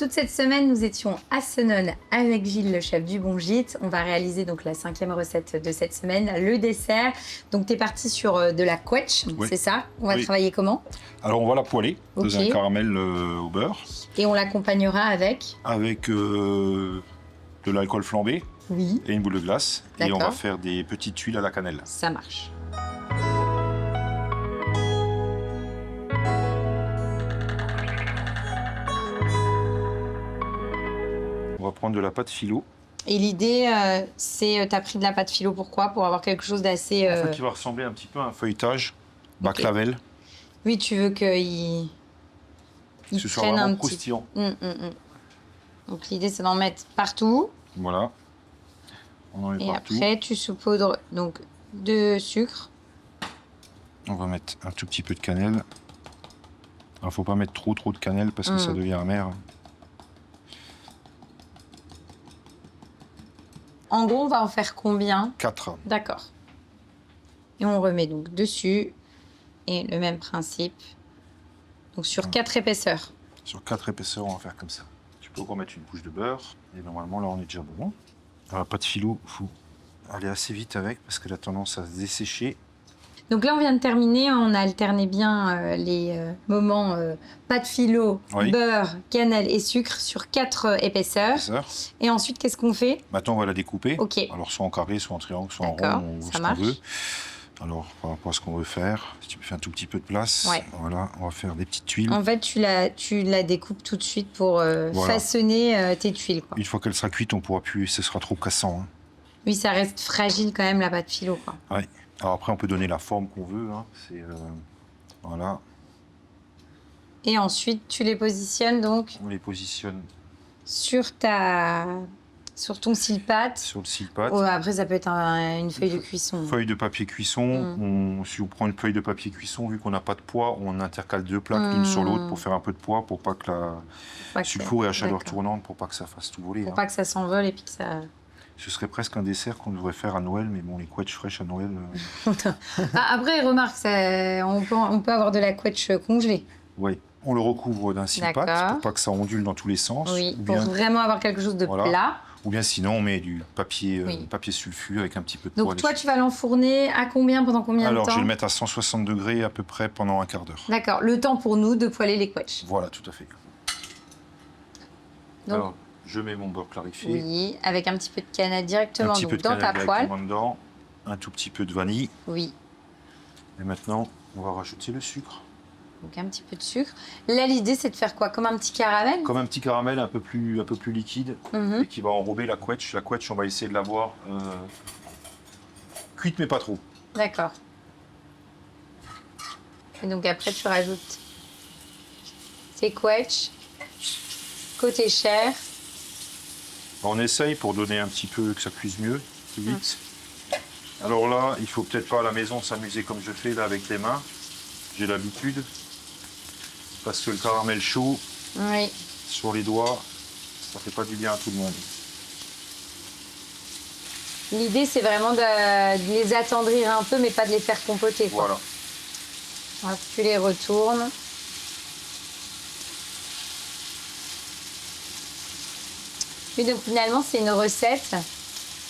toute cette semaine, nous étions à Senones avec Gilles, le chef du Bon Gîte. On va réaliser donc la 5e recette de cette semaine, le dessert. Donc, tu es parti sur de la quetch, Oui. c'est ça? On va Oui. travailler comment? Alors on va la poêler Ok. dans un caramel au beurre Et on l'accompagnera avec? avec de l'alcool flambé Oui. et une boule de glace. Et on va D'accord. faire des petites tuiles à la cannelle. Ça marche. On va prendre de la pâte philo. Et l'idée, c'est, tu as pris de la pâte philo, pourquoi? Pour avoir quelque chose d'assez... En fait, qui va ressembler un petit peu à un feuilletage baklavel. Oui, tu veux qu'il Que ce soit prenne vraiment un petit... croustillant. Donc l'idée, c'est d'en mettre partout. Voilà. On en met Et partout. après, tu saupoudres donc de sucre. On va mettre un tout petit peu de cannelle. Il ne faut pas mettre trop de cannelle parce que ça devient amer. En gros, on va en faire combien? 4. D'accord. Et on remet donc dessus. Et le même principe. Donc sur 4 épaisseurs. Sur 4 épaisseurs, on va faire comme ça. Tu peux encore mettre une couche de beurre. Et normalement, là, on est déjà bon. Alors, la pâte philo, il faut aller assez vite avec parce qu'elle a tendance à se dessécher. Donc là, on vient de terminer. On a alterné bien les moments pâte philo, Oui. beurre, cannelle et sucre sur 4 épaisseurs. Et ensuite, qu'est-ce qu'on fait? Maintenant, on va la découper. Ok. Alors, soit en carré, soit en triangle, soit en D'accord, rond, ou ça ce marche. qu'on veut. Alors, par rapport à ce qu'on veut faire, si tu me fais un tout petit peu de place, Ouais. voilà, on va faire des petites tuiles. En fait, tu la découpes tout de suite pour façonner tes tuiles, quoi. Une fois qu'elle sera cuite, on pourra plus, ce sera trop cassant. Hein. Oui, ça reste fragile quand même, la pâte philo, quoi. Ouais. Alors après, on peut donner la forme qu'on veut. Hein. C'est voilà. Et ensuite, tu les positionnes donc On les positionne sur ton cile-pâte. sur le cile-pâte. Oh, après, ça peut être une feuille de cuisson. Feuille de papier cuisson. Si on prend une feuille de papier cuisson, vu qu'on n'a pas de poids, on intercale 2 plaques l'une sur l'autre pour faire un peu de poids, pour pas que sur le four et à chaleur tournante, pour pas que ça fasse tout voler. Pour pas que ça s'envole et puis que ça... Ce serait presque un dessert qu'on devrait faire à Noël, mais bon, les quetch fraîches à Noël... Après, remarque, on peut avoir de la quetch congelée. Oui. On le recouvre d'un cile-pâte pour pas que ça ondule dans tous les sens. Oui, ou bien, pour vraiment avoir quelque chose de plat. Ou bien sinon, on met du papier, papier sulfu avec un petit peu de poids. Donc toi, tu vas l'enfourner à combien, pendant combien de temps? Alors, je vais le mettre à 160 degrés à peu près pendant un quart d'heure. D'accord, le temps pour nous de poêler les quetch. Voilà, tout à fait. Donc, alors, je mets mon beurre clarifié. Oui, avec un petit peu de cannelle directement dans ta poêle. Dedans, un tout petit peu de vanille. Oui. Et maintenant, on va rajouter le sucre. Donc un petit peu de sucre. Là, l'idée, c'est de faire quoi? Comme un petit caramel? Comme un petit caramel un peu plus liquide et qui va enrober la quetch. La quetch, on va essayer de l'avoir cuite, mais pas trop. D'accord. Et donc après, tu rajoutes tes quetch, côté chair. On essaye pour donner un petit peu, que ça cuise mieux, plus vite. Alors là, il faut peut-être pas à la maison s'amuser comme je fais là avec les mains. J'ai l'habitude. Parce que le caramel chaud, sur les doigts, ça fait pas du bien à tout le monde. L'idée, c'est vraiment de les attendrir un peu, mais pas de les faire compoter, quoi. Voilà. Hop, tu les retournes. Oui, donc finalement, c'est une recette.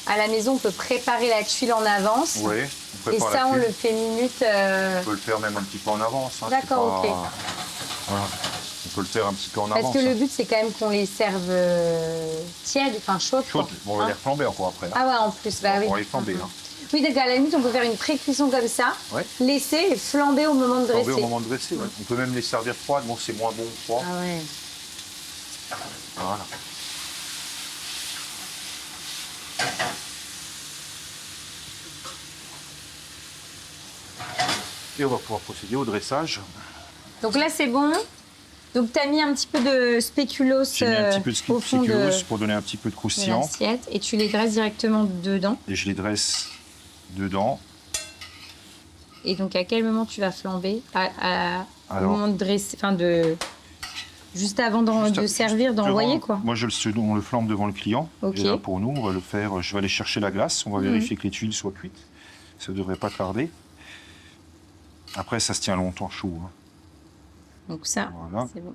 À la maison, on peut préparer la tuile en avance. Oui, on prépare et ça, on le fait minute. On peut le faire même un petit peu en avance. Hein, d'accord, ok. Voilà. On peut le faire un petit peu en avance. Parce que le but, c'est quand même qu'on les serve tièdes, enfin chaudes. Chaudes, on va les reflamber encore après. Hein. Ah ouais, en plus, bah oui. On va les flamber. Hein. Oui, donc à la limite, on peut faire une pré-cuisson comme ça, laisser et flamber au moment de dresser. Flamber au moment de dresser, ouais. On peut même les servir froides, bon, c'est moins bon froid. Ah ouais. Voilà. Et on va pouvoir procéder au dressage. Donc là, c'est bon. Donc, tu as mis un petit peu de spéculoos J'ai mis un petit peu de au fond spéculoos pour donner un petit peu de de croustillant. l'assiette et tu les dresses directement dedans. Et je les dresse dedans. Et donc, à quel moment tu vas flamber? Au Alors, moment de dresser, enfin juste avant de servir, d'envoyer, quoi. Moi, on le flambe devant le client. Ok. Et là, pour nous, on va le faire. Je vais aller chercher la glace. On va vérifier que les tuiles soient cuites. Ça ne devrait pas tarder. Après, ça se tient longtemps chaud. Hein. Donc ça, voilà. c'est bon.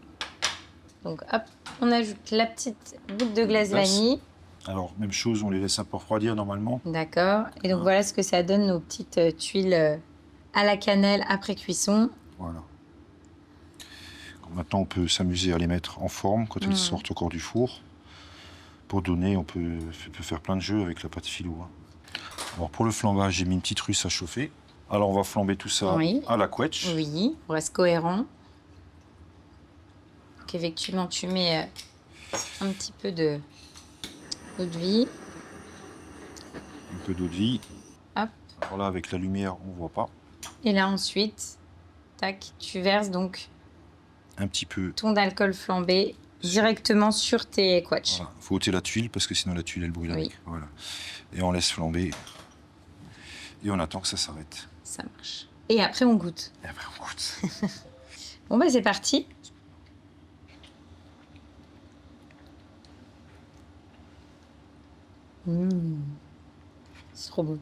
Donc hop, on ajoute la petite goutte de glace Glace. vanille. Alors, même chose, on les laisse un peu refroidir normalement. D'accord. Et donc voilà ce que ça donne, nos petites tuiles à la cannelle après cuisson. Voilà. Maintenant, on peut s'amuser à les mettre en forme quand elles sortent encore du four. Pour donner, on peut faire plein de jeux avec la pâte philo. Hein. Alors, pour le flambage, j'ai mis une petite russe à chauffer. Alors, on va flamber tout ça Oui. à la quetch. Oui, on reste cohérent. Donc effectivement, tu mets un petit peu d'eau de vie. Un peu d'eau de vie. Hop. Alors là, avec la lumière, on voit pas. Et là ensuite, tac, tu verses donc Un petit peu. ton alcool flambé directement sur tes quetchs. Voilà. Faut ôter la tuile parce que sinon la tuile elle brûle Oui. avec. Voilà. Et on laisse flamber. Et on attend que ça s'arrête. Ça marche. Et après, on goûte. Et après on goûte. Bon, bah, c'est parti. C'est trop bon.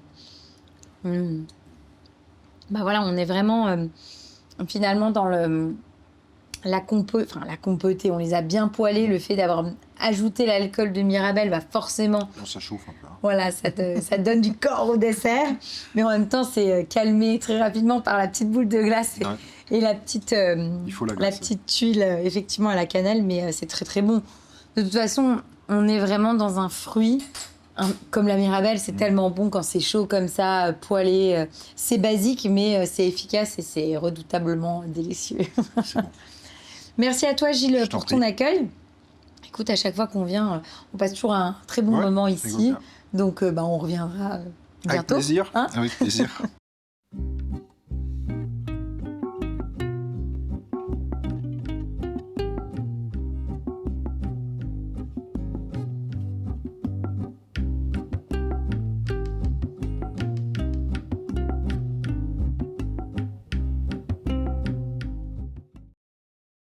Bah voilà, on est vraiment finalement dans la compotée. On les a bien poêlés. Le fait d'avoir ajouté l'alcool de Mirabelle, bah forcément, Bon, ça chauffe un peu. Hein. voilà, ça te donne du corps au dessert. Mais en même temps, c'est calmé très rapidement par la petite boule de glace et la petite, Il faut la la glace. petite tuile, effectivement, à la cannelle. Mais c'est très, très bon. De toute façon, on est vraiment dans un fruit. Comme la Mirabelle, c'est tellement bon quand c'est chaud comme ça, poêlé. C'est basique, mais c'est efficace et c'est redoutablement délicieux. C'est bon. Merci à toi, Gilles, Je t'en pour ton prie. accueil. Écoute, à chaque fois qu'on vient, on passe toujours un très bon Ouais, moment c'est ici. bien. Donc, on reviendra bientôt. Avec plaisir. Hein Avec plaisir.